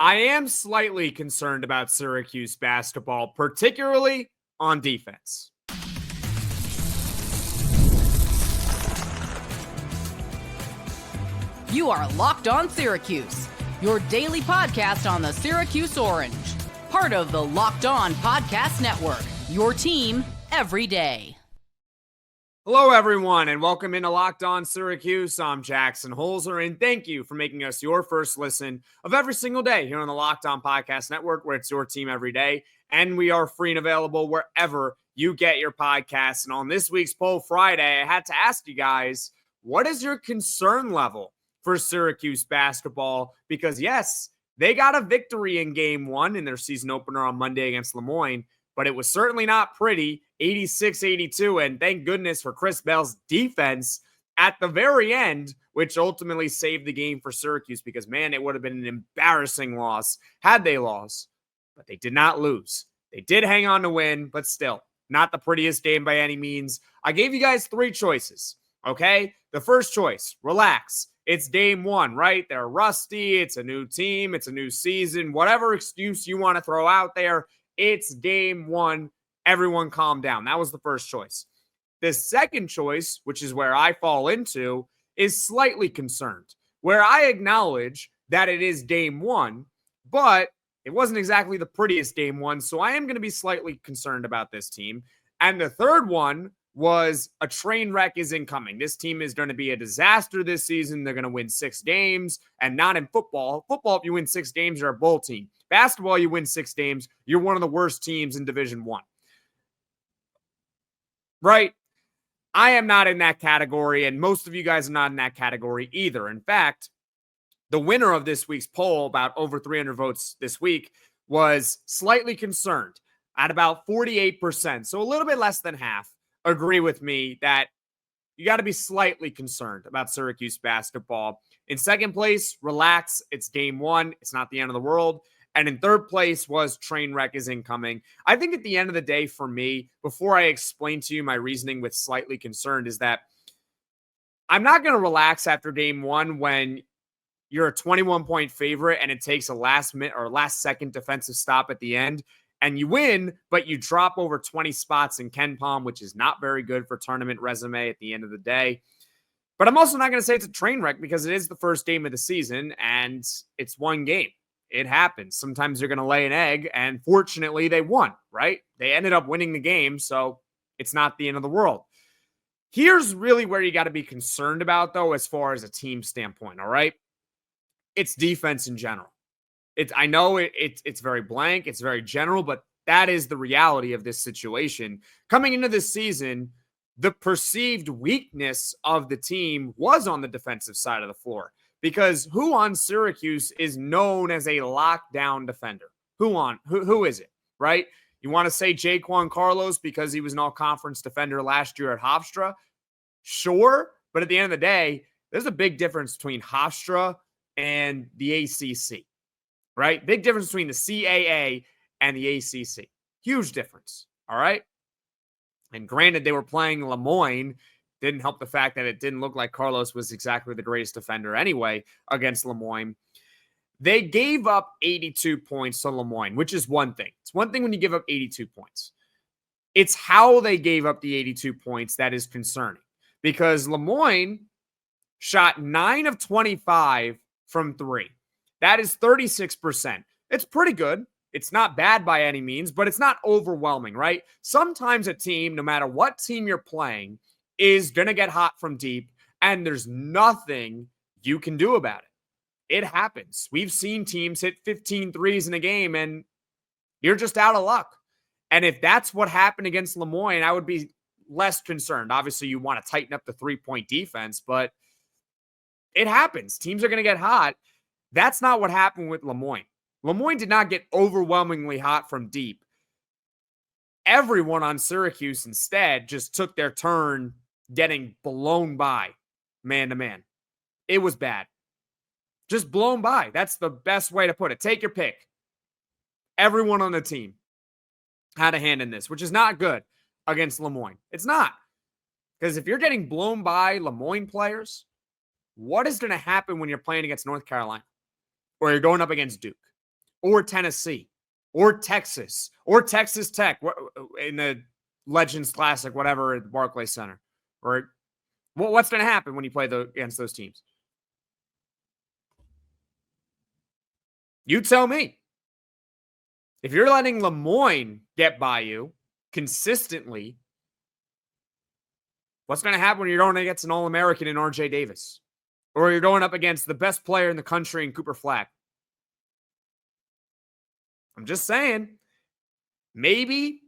I am slightly concerned about Syracuse basketball, particularly on defense. You are Locked On Syracuse, your daily podcast on the Syracuse Orange. Part of the Locked On Podcast Network, your team every day. Hello, everyone, and welcome into Locked On Syracuse. I'm Jackson Holzer, and thank you for making us your first listen of every single day here on the Locked On Podcast Network, where it's your team every day, and we are free and available wherever you get your podcasts. And on this week's Poll Friday, I had to ask you guys, what is your concern level for Syracuse basketball? Because yes, they got a victory in game one in their season opener on Monday against Moyne, but it was certainly not pretty, 86-82, and thank goodness for Chris Bell's defense at the very end, which ultimately saved the game for Syracuse because, man, it would have been an embarrassing loss had they lost, but they did not lose. They did hang on to win, but still, not the prettiest game by any means. I gave you guys three choices, okay? The first choice, relax. It's game one, right? They're rusty. It's a new team. It's a new season. Whatever excuse you want to throw out there, it's game one. Everyone calm down. That was the first choice. The second choice, which is where I fall into, is slightly concerned, where I acknowledge that it is game one, but it wasn't exactly the prettiest game one, so I am going to be slightly concerned about this team. And the third one was a train wreck is incoming. This team is going to be a disaster this season. They're going to win 6 games, and not in football. Football, if you win 6 games, you're a bowl team. Basketball, you win 6 games, you're one of the worst teams in Division I. Right? I am not in that category, and most of you guys are not in that category either. In fact, the winner of this week's poll, about over 300 votes this week, was slightly concerned at about 48%. So a little bit less than half agree with me that you got to be slightly concerned about Syracuse basketball. In second place, relax. It's game one. It's not the end of the world. And in third place was train wreck is incoming. I think at the end of the day, for me, before I explain to you my reasoning with slightly concerned, is that I'm not going to relax after game one when you're a 21-point favorite and it takes a last minute or last second defensive stop at the end and you win, but you drop over 20 spots in Ken Palm, which is not very good for tournament resume at the end of the day. But I'm also not going to say it's a train wreck because it is the first game of the season and it's one game. It happens. Sometimes you're going to lay an egg, and fortunately they won, right? They ended up winning the game, so it's not the end of the world. Here's really where you got to be concerned about, though, as far as a team standpoint, all right? It's defense in general. I know it's very blank, it's very general, but that is the reality of this situation. Coming into this season, the perceived weakness of the team was on the defensive side of the floor. Because who on Syracuse is known as a lockdown defender? Who is it, right? You want to say Jaquan Carlos because he was an all-conference defender last year at Hofstra? Sure, but at the end of the day, there's a big difference between Hofstra and the ACC, right? Big difference between the CAA and the ACC. Huge difference, all right? And granted, they were playing Moyne. Didn't help the fact that it didn't look like Carlos was exactly the greatest defender anyway against Moyne. They gave up 82 points to Moyne, which is one thing. It's one thing when you give up 82 points. It's how they gave up the 82 points that is concerning. Because Moyne shot 9 of 25 from 3. That is 36%. It's pretty good. It's not bad by any means, but it's not overwhelming, right? Sometimes a team, no matter what team you're playing, is going to get hot from deep, and there's nothing you can do about it. It happens. We've seen teams hit 15 threes in a game, and you're just out of luck. And if that's what happened against Moyne, I would be less concerned. Obviously, you want to tighten up the three-point defense, but it happens. Teams are going to get hot. That's not what happened with Moyne. Moyne did not get overwhelmingly hot from deep. Everyone on Syracuse instead just took their turn getting blown by man-to-man. It was bad. Just blown by. That's the best way to put it. Take your pick. Everyone on the team had a hand in this, which is not good against Moyne. It's not. Because if you're getting blown by Moyne players, what is going to happen when you're playing against North Carolina or you're going up against Duke? or Tennessee or Texas or Texas Tech in the Legends Classic, whatever, at the Barclays Center? Or what's going to happen when you play against those teams? You tell me. If you're letting Lemoyne get by you consistently, what's going to happen when you're going against an All-American in R.J. Davis? Or you're going up against the best player in the country in Cooper Flack? I'm just saying, maybe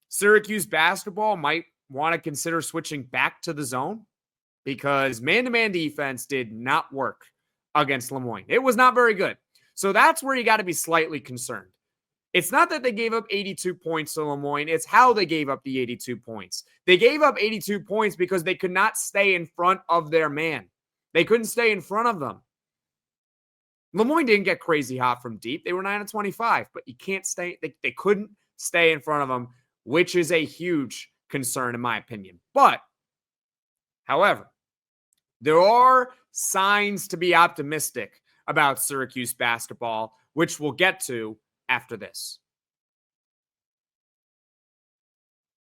Syracuse basketball might want to consider switching back to the zone, because man-to-man defense did not work against Lemoyne. It was not very good. So that's where you got to be slightly concerned. It's not that they gave up 82 points to Lemoyne. It's how they gave up the 82 points. They gave up 82 points because they could not stay in front of their man. They couldn't stay in front of them. Lemoyne didn't get crazy hot from deep. They were 9-25, but you can't stay. They couldn't stay in front of them, which is a huge concern in my opinion. But, however, there are signs to be optimistic about Syracuse basketball, which we'll get to after this.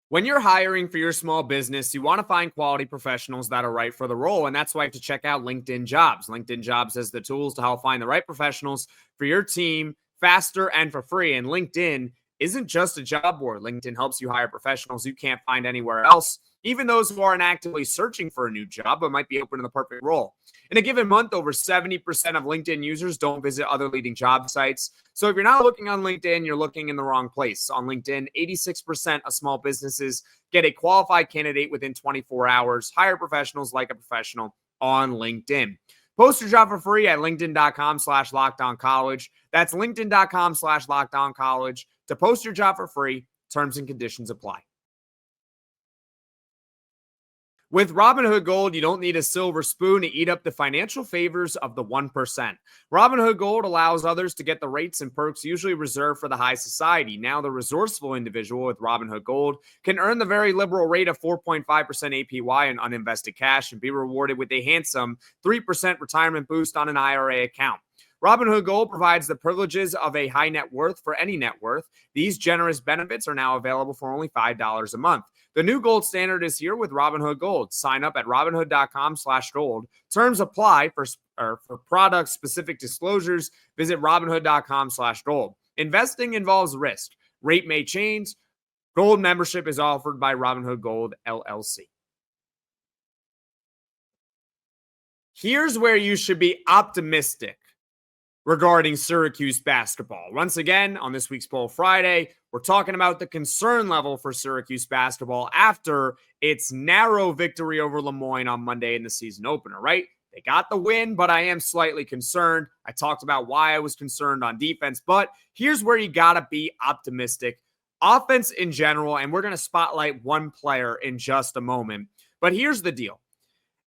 When you're hiring for your small business, you want to find quality professionals that are right for the role, and that's why you have to check out LinkedIn Jobs. LinkedIn Jobs has the tools to help find the right professionals for your team faster and for free. And LinkedIn isn't just a job board. LinkedIn helps you hire professionals you can't find anywhere else, even those who aren't actively searching for a new job but might be open to the perfect role. In a given month, over 70% of LinkedIn users don't visit other leading job sites. So if you're not looking on LinkedIn, you're looking in the wrong place. On LinkedIn, 86% of small businesses get a qualified candidate within 24 hours. Hire professionals like a professional on LinkedIn. Post your job for free at linkedin.com/lockedoncollege. That's linkedin.com/lockedoncollege to post your job for free. Terms and conditions apply. With Robinhood Gold, you don't need a silver spoon to eat up the financial favors of the 1%. Robinhood Gold allows others to get the rates and perks usually reserved for the high society. Now, the resourceful individual with Robinhood Gold can earn the very liberal rate of 4.5% APY in uninvested cash and be rewarded with a handsome 3% retirement boost on an IRA account. Robinhood Gold provides the privileges of a high net worth for any net worth. These generous benefits are now available for only $5 a month. The new gold standard is here with Robinhood Gold. Sign up at Robinhood.com/gold. Terms apply for product-specific disclosures. Visit Robinhood.com/gold. Investing involves risk. Rate may change. Gold membership is offered by Robinhood Gold, LLC. Here's where you should be optimistic regarding Syracuse basketball. Once again, on this week's Poll Friday, we're talking about the concern level for Syracuse basketball after its narrow victory over Lemoyne on Monday in the season opener, right? They got the win, but I am slightly concerned. I talked about why I was concerned on defense, but here's where you got to be optimistic. Offense in general, and we're going to spotlight one player in just a moment, but here's the deal.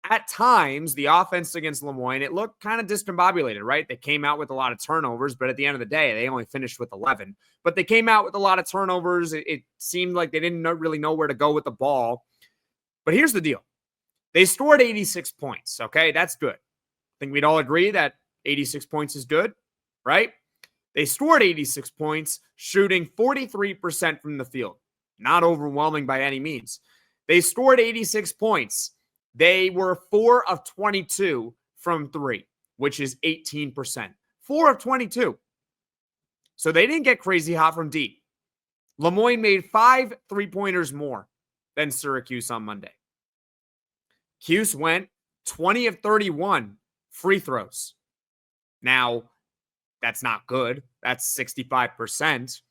At times, the offense against Lemoyne, it looked kind of discombobulated, right? They came out with a lot of turnovers, but at the end of the day, they only finished with 11. But they came out with a lot of turnovers. It seemed like they didn't really know where to go with the ball. But here's the deal. They scored 86 points, okay? That's good. I think we'd all agree that 86 points is good, right? They scored 86 points, shooting 43% from the field. Not overwhelming by any means. They scored 86 points. They were 4 of 22 from 3, which is 18%. 4 of 22. So they didn't get crazy hot from deep. Lemoyne made 5 3-pointers more than Syracuse on Monday. Cuse went 20 of 31 free throws. Now, that's not good. That's 65%.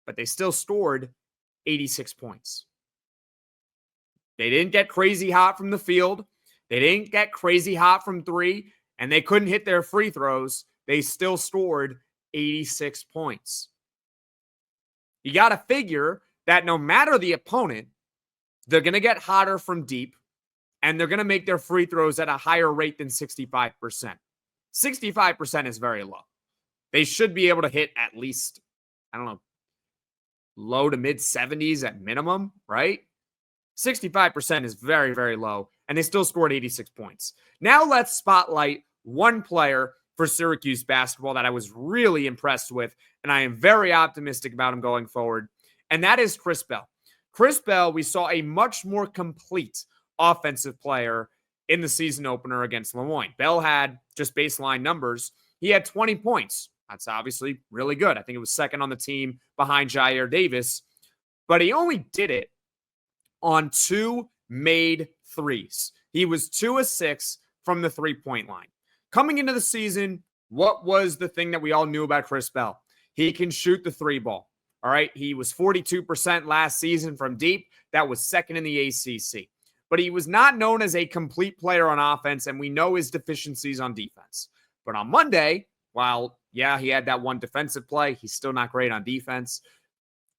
But they still scored 86 points. They didn't get crazy hot from the field. They didn't get crazy hot from 3, and they couldn't hit their free throws. They still scored 86 points. You got to figure that no matter the opponent, they're going to get hotter from deep, and they're going to make their free throws at a higher rate than 65%. 65% is very low. They should be able to hit at least, low to mid 70s at minimum, right? 65% is very, very low, and they still scored 86 points. Now let's spotlight one player for Syracuse basketball that I was really impressed with, and I am very optimistic about him going forward, and that is Chris Bell. Chris Bell, we saw a much more complete offensive player in the season opener against Lemoyne. Bell had just baseline numbers. He had 20 points. That's obviously really good. I think it was second on the team behind Jair Davis, but he only did it on 2 made threes. He was 2 of 6 from the three-point line. Coming into the season, what was the thing that we all knew about Chris Bell? He can shoot the 3 ball. All right. He was 42% last season from deep. That was second in the ACC. But he was not known as a complete player on offense, and we know his deficiencies on defense. But on Monday, while, yeah, he had that one defensive play, he's still not great on defense.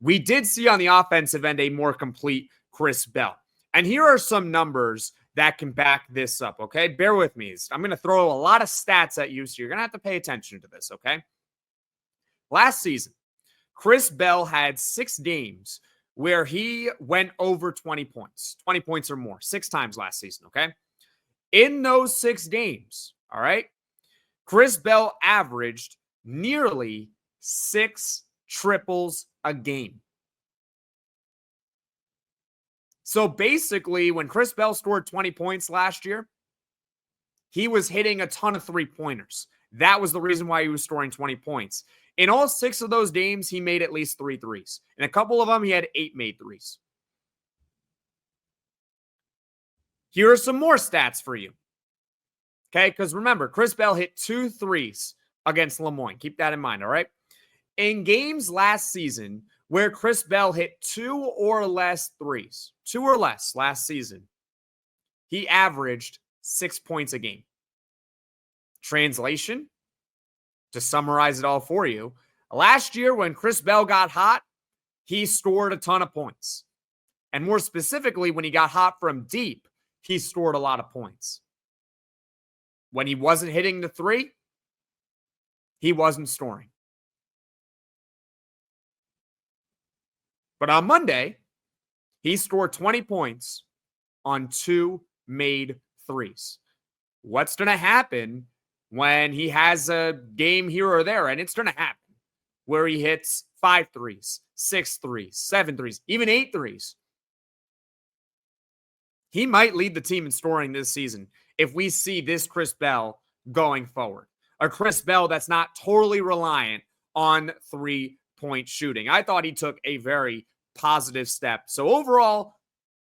We did see on the offensive end a more complete Chris Bell. And here are some numbers that can back this up, okay? Bear with me. I'm going to throw a lot of stats at you, so you're going to have to pay attention to this, okay? Last season, Chris Bell had 6 games where he went over 20 points or more, 6 times last season, okay? In those 6 games, all right, Chris Bell averaged nearly 6 triples a game. So basically, when Chris Bell scored 20 points last year, he was hitting a ton of 3-pointers. That was the reason why he was scoring 20 points. In all 6 of those games, he made at least 3 threes. In a couple of them, he had 8 made threes. Here are some more stats for you. Okay, because remember, Chris Bell hit 2 threes against Lemoyne. Keep that in mind, all right? In games last season where Chris Bell hit 2 or less threes, 2 or less last season, he averaged 6 points a game. Translation, to summarize it all for you, last year when Chris Bell got hot, he scored a ton of points. And more specifically, when he got hot from deep, he scored a lot of points. When he wasn't hitting the 3, he wasn't scoring. But on Monday, he scored 20 points on 2 made threes. What's going to happen when he has a game here or there? And it's going to happen where he hits 5 threes, 6 threes, 7 threes, even 8 threes. He might lead the team in scoring this season if we see this Chris Bell going forward. A Chris Bell that's not totally reliant on 3-point shooting. I thought he took a very positive step. So overall,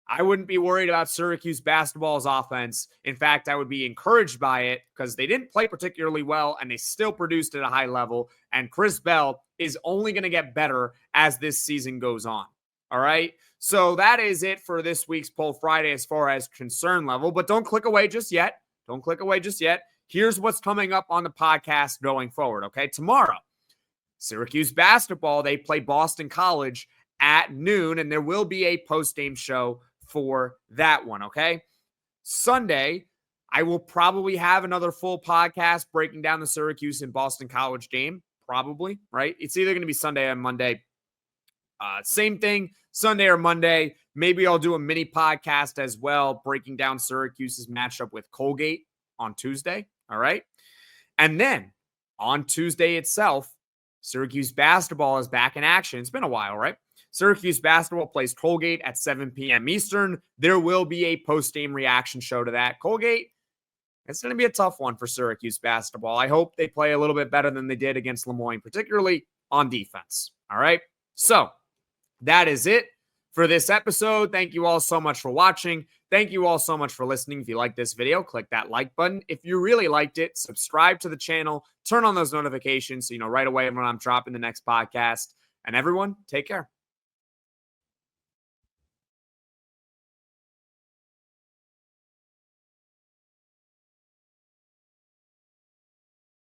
I wouldn't be worried about Syracuse basketball's offense. In fact, I would be encouraged by it because they didn't play particularly well and they still produced at a high level. And Chris Bell is only going to get better as this season goes on. All right. So that is it for this week's Poll Friday as far as concern level. But don't click away just yet. Don't click away just yet. Here's what's coming up on the podcast going forward. Okay. Tomorrow, Syracuse basketball, they play Boston College at noon, and there will be a post-game show for that one, okay? Sunday, I will probably have another full podcast breaking down the Syracuse and Boston College game, probably, right? It's either going to be Sunday or Monday. Same thing, Sunday or Monday. Maybe I'll do a mini podcast as well, breaking down Syracuse's matchup with Colgate on Tuesday, all right? And then on Tuesday itself, Syracuse basketball is back in action. It's been a while, right? Syracuse basketball plays Colgate at 7 p.m. Eastern. There will be a post-game reaction show to that. Colgate, it's going to be a tough one for Syracuse basketball. I hope they play a little bit better than they did against Lemoyne, particularly on defense. All right? So that is it for this episode. Thank you all so much for watching. Thank you all so much for listening. If you like this video, click that like button. If you really liked it, subscribe to the channel. Turn on those notifications so you know right away when I'm dropping the next podcast. And everyone, take care.